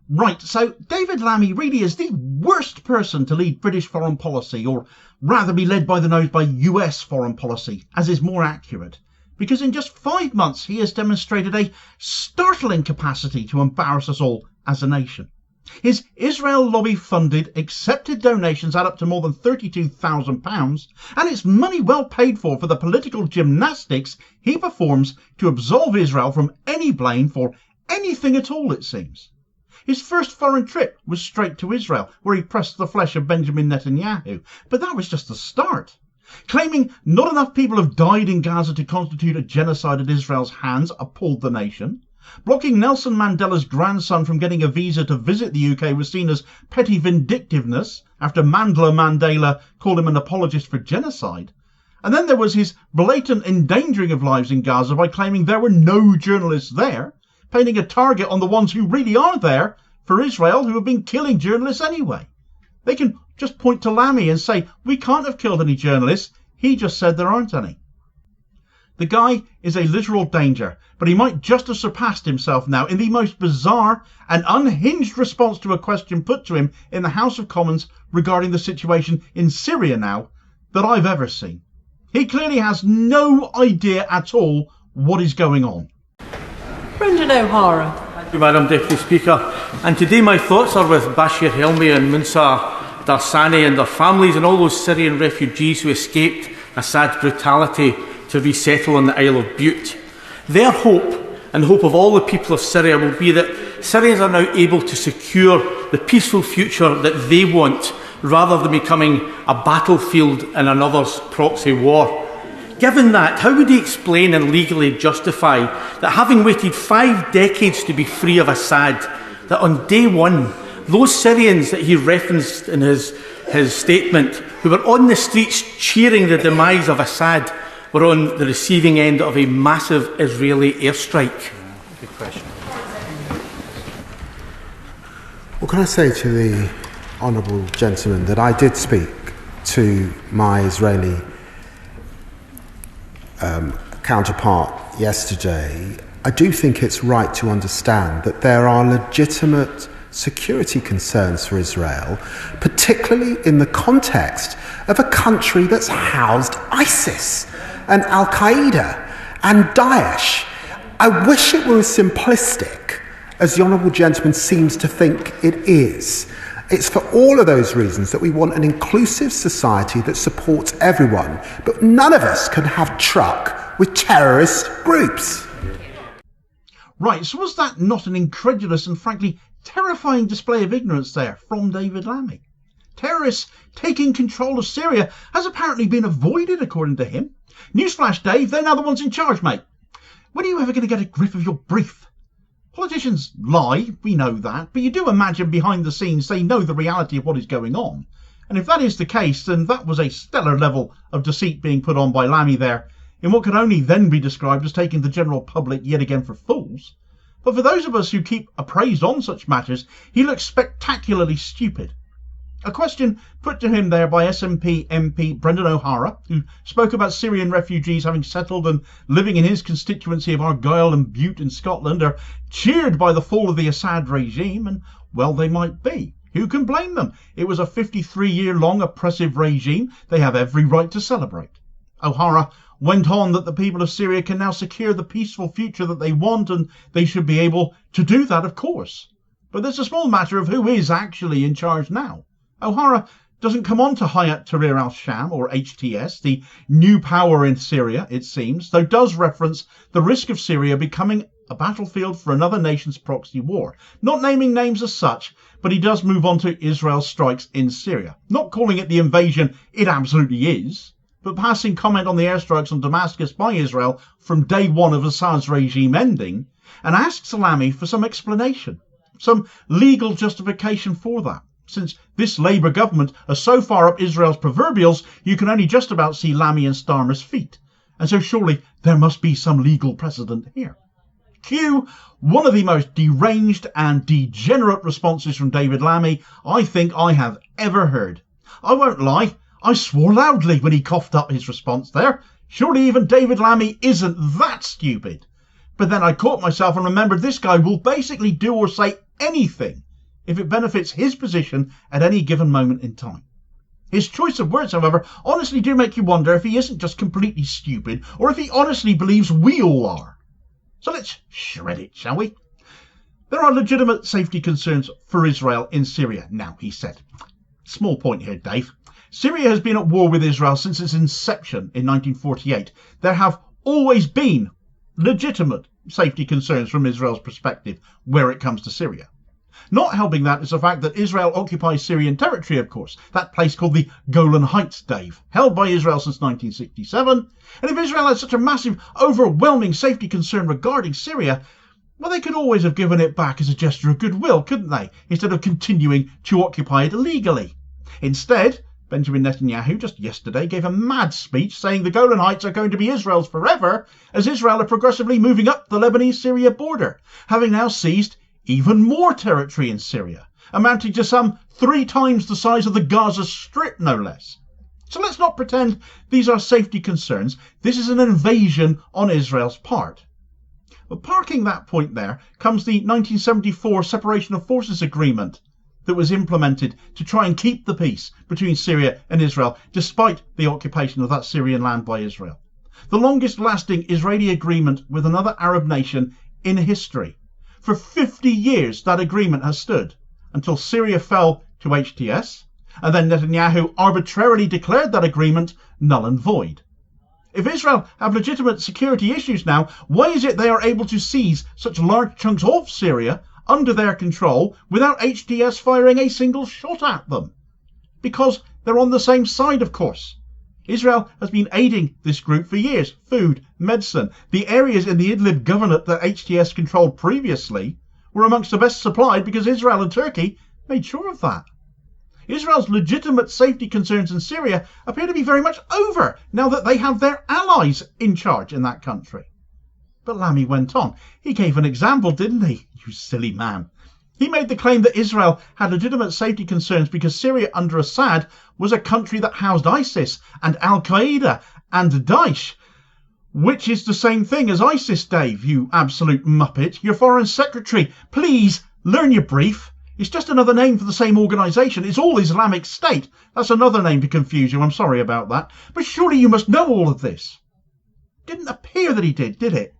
Right, so David Lammy really is the worst person to lead British foreign policy, or rather be led by the nose by US foreign policy, as is more accurate. Because in just 5 months he has demonstrated a startling capacity to embarrass us all as a nation. His Israel lobby-funded, accepted donations add up to more than £32,000, and it's money well paid for the political gymnastics he performs to absolve Israel from any blame for anything at all, it seems. His first foreign trip was straight to Israel, where he pressed the flesh of Benjamin Netanyahu, but that was just the start. Claiming not enough people have died in Gaza to constitute a genocide at Israel's hands appalled the nation. Blocking Nelson Mandela's grandson from getting a visa to visit the UK was seen as petty vindictiveness after Mandela called him an apologist for genocide. And then there was his blatant endangering of lives in Gaza by claiming there were no journalists there, painting a target on the ones who really are there for Israel, who have been killing journalists anyway. They can just point to Lammy and say, we can't have killed any journalists, he just said there aren't any. The guy is a literal danger, but he might just have surpassed himself now in the most bizarre and unhinged response to a question put to him in the House of Commons regarding the situation in Syria now that I've ever seen. He clearly has no idea at all what is going on. Brendan O'Hara. Thank you, Madam Deputy Speaker. And today my thoughts are with Bashir Helmi and Musa Darsani and their families and all those Syrian refugees who escaped Assad's brutality to resettle on the Isle of Bute. Their hope, and hope of all the people of Syria, will be that Syrians are now able to secure the peaceful future that they want, rather than becoming a battlefield in another's proxy war. Given that, how would he explain and legally justify that, having waited 5 decades to be free of Assad, that on day one, those Syrians that he referenced in his statement, who were on the streets cheering the demise of Assad, were on the receiving end of a massive Israeli airstrike? Good question. Well, can I say to the honourable gentleman that I did speak to my Israeli counterpart yesterday. I do think it's right to understand that there are legitimate security concerns for Israel, particularly in the context of a country that's housed ISIS and Al-Qaeda and Daesh. I wish it were as simplistic as the honourable gentleman seems to think it is. It's for all of those reasons that we want an inclusive society that supports everyone, but none of us can have truck with terrorist groups. Right, so was that not an incredulous and frankly terrifying display of ignorance there from David Lammy? Terrorists taking control of Syria has apparently been avoided, according to him. Newsflash Dave, they're now the ones in charge, mate. When are you ever going to get a grip of your brief? Politicians lie, we know that, but you do imagine behind the scenes they know the reality of what is going on. And if that is the case, then that was a stellar level of deceit being put on by Lammy there, in what can only then be described as taking the general public yet again for fools. But for those of us who keep appraised on such matters, he looks spectacularly stupid. A question put to him there by SNP MP Brendan O'Hara, who spoke about Syrian refugees having settled and living in his constituency of Argyll and Bute in Scotland, are cheered by the fall of the Assad regime, and well, they might be. Who can blame them? It was a 53-year-long oppressive regime they have every right to celebrate. O'Hara went on that the people of Syria can now secure the peaceful future that they want, and they should be able to do that, of course. But there's a small matter of who is actually in charge now. O'Hara doesn't come on to Hayat Tahrir al-Sham, or HTS, the new power in Syria, it seems, though does reference the risk of Syria becoming a battlefield for another nation's proxy war. Not naming names as such, but he does move on to Israel's strikes in Syria. Not calling it the invasion it absolutely is, but passing comment on the airstrikes on Damascus by Israel from day one of Assad's regime ending, and asks Lammy for some explanation, some legal justification for that. Since this Labour government are so far up Israel's proverbials, you can only just about see Lammy and Starmer's feet. And so surely there must be some legal precedent here. Cue one of the most deranged and degenerate responses from David Lammy I think I have ever heard. I won't lie, I swore loudly when he coughed up his response there. Surely even David Lammy isn't that stupid. But then I caught myself and remembered this guy will basically do or say anything if it benefits his position at any given moment in time. His choice of words, however, honestly do make you wonder if he isn't just completely stupid, or if he honestly believes we all are. So let's shred it, shall we? There are legitimate safety concerns for Israel in Syria now, he said. Small point here, Dave. Syria has been at war with Israel since its inception in 1948. There have always been legitimate safety concerns from Israel's perspective where it comes to Syria. Not helping that is the fact that Israel occupies Syrian territory, of course, that place called the Golan Heights, Dave, held by Israel since 1967. And if Israel had such a massive, overwhelming safety concern regarding Syria, well, they could always have given it back as a gesture of goodwill, couldn't they, instead of continuing to occupy it illegally. Instead, Benjamin Netanyahu just yesterday gave a mad speech saying the Golan Heights are going to be Israel's forever, as Israel are progressively moving up the Lebanese-Syria border, having now seized even more territory in Syria, amounting to some 3 times the size of the Gaza Strip, no less. So let's not pretend these are safety concerns. This is an invasion on Israel's part. But parking that point there comes the 1974 Separation of Forces Agreement that was implemented to try and keep the peace between Syria and Israel, despite the occupation of that Syrian land by Israel. The longest lasting Israeli agreement with another Arab nation in history. For 50 years that agreement has stood, until Syria fell to HTS, and then Netanyahu arbitrarily declared that agreement null and void. If Israel have legitimate security issues now, why is it they are able to seize such large chunks of Syria under their control without HTS firing a single shot at them? Because they're on the same side, of course. Israel has been aiding this group for years. Food, medicine, the areas in the Idlib governorate that HTS controlled previously were amongst the best supplied because Israel and Turkey made sure of that. Israel's legitimate safety concerns in Syria appear to be very much over now that they have their allies in charge in that country. But Lammy went on. He gave an example, didn't he? You silly man. He made the claim that Israel had legitimate safety concerns because Syria under Assad was a country that housed ISIS and al-Qaeda and Daesh, which is the same thing as ISIS, Dave, you absolute muppet. Your foreign secretary, please learn your brief. It's just another name for the same organisation. It's all Islamic State. That's another name to confuse you. I'm sorry about that. But surely you must know all of this. Didn't appear that he did it?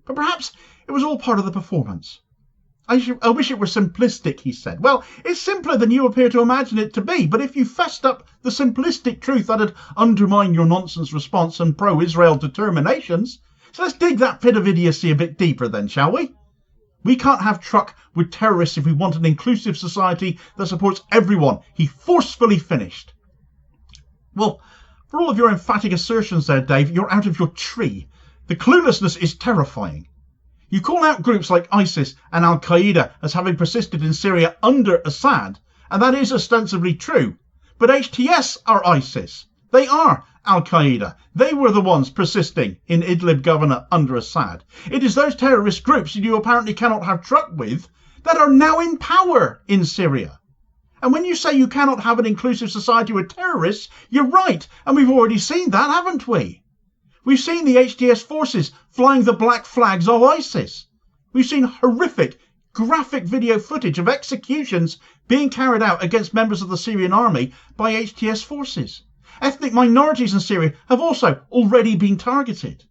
But perhaps it was all part of the performance. I wish it were simplistic, he said. Well, it's simpler than you appear to imagine it to be, but if you fessed up the simplistic truth, that'd undermine your nonsense response and pro-Israel determinations. So let's dig that pit of idiocy a bit deeper then, shall we? We can't have truck with terrorists if we want an inclusive society that supports everyone, he forcefully finished. Well, for all of your emphatic assertions there, Dave, you're out of your tree. The cluelessness is terrifying. You call out groups like ISIS and al-Qaeda as having persisted in Syria under Assad, and that is ostensibly true. But HTS are ISIS. They are al-Qaeda. They were the ones persisting in Idlib governorate under Assad. It is those terrorist groups that you apparently cannot have truck with that are now in power in Syria. And when you say you cannot have an inclusive society with terrorists, you're right, and we've already seen that, haven't we? We've seen the HTS forces flying the black flags of ISIS. We've seen horrific, graphic video footage of executions being carried out against members of the Syrian army by HTS forces. Ethnic minorities in Syria have also already been targeted.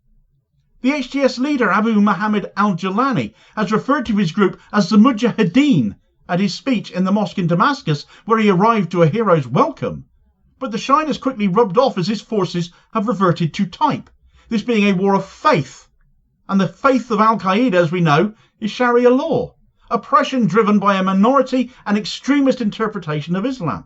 The HTS leader Abu Muhammad al-Julani has referred to his group as the Mujahideen at his speech in the mosque in Damascus, where he arrived to a hero's welcome. But the shine has quickly rubbed off as his forces have reverted to type, this being a war of faith. And the faith of al-Qaeda, as we know, is Sharia law, oppression driven by a minority and extremist interpretation of Islam.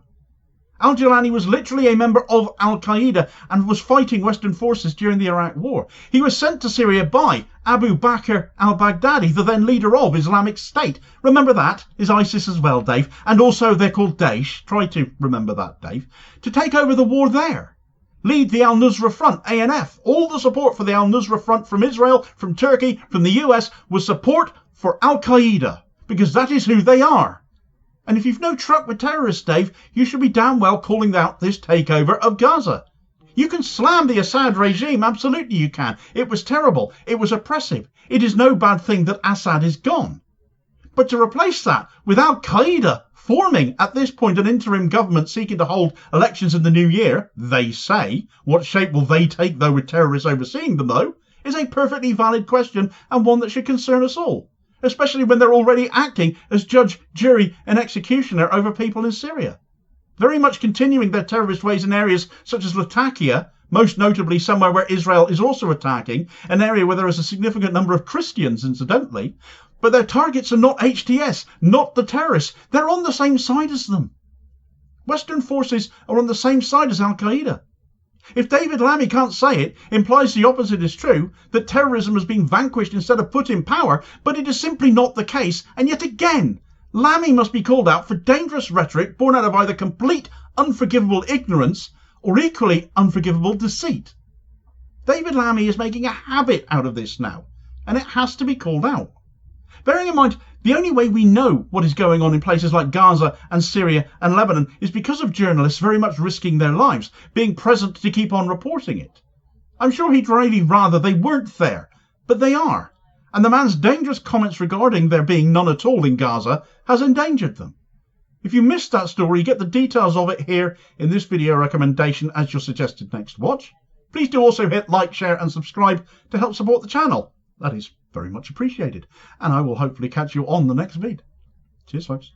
Al-Julani was literally a member of al-Qaeda and was fighting Western forces during the Iraq War. He was sent to Syria by Abu Bakr al-Baghdadi, the then leader of Islamic State. Remember that is ISIS as well, Dave. And also they're called Daesh. Try to remember that, Dave. To take over the war there. Lead the al-Nusra Front, ANF. All the support for the al-Nusra Front from Israel, from Turkey, from the US was support for al-Qaeda, because that is who they are. And if you've no truck with terrorists, Dave, you should be damn well calling out this takeover of Gaza. You can slam the Assad regime, absolutely you can. It was terrible. It was oppressive. It is no bad thing that Assad is gone. But to replace that with al-Qaeda forming at this point an interim government seeking to hold elections in the new year, they say, what shape will they take though with terrorists overseeing them though, is a perfectly valid question and one that should concern us all, especially when they're already acting as judge, jury and executioner over people in Syria, very much continuing their terrorist ways in areas such as Latakia, most notably somewhere where Israel is also attacking, an area where there is a significant number of Christians incidentally, but their targets are not HTS, not the terrorists. They're on the same side as them. Western forces are on the same side as al-Qaeda. If David Lammy can't say it, implies the opposite is true, that terrorism has been vanquished instead of put in power, but it is simply not the case, and yet again, Lammy must be called out for dangerous rhetoric born out of either complete, unforgivable ignorance or equally unforgivable deceit. David Lammy is making a habit out of this now, and it has to be called out. Bearing in mind, the only way we know what is going on in places like Gaza and Syria and Lebanon is because of journalists very much risking their lives, being present to keep on reporting it. I'm sure he'd really rather they weren't there, but they are, and the man's dangerous comments regarding there being none at all in Gaza has endangered them. If you missed that story, you get the details of it here in this video recommendation as your suggested next watch. Please do also hit like, share and subscribe to help support the channel. That is very much appreciated, and I will hopefully catch you on the next vid. Cheers folks.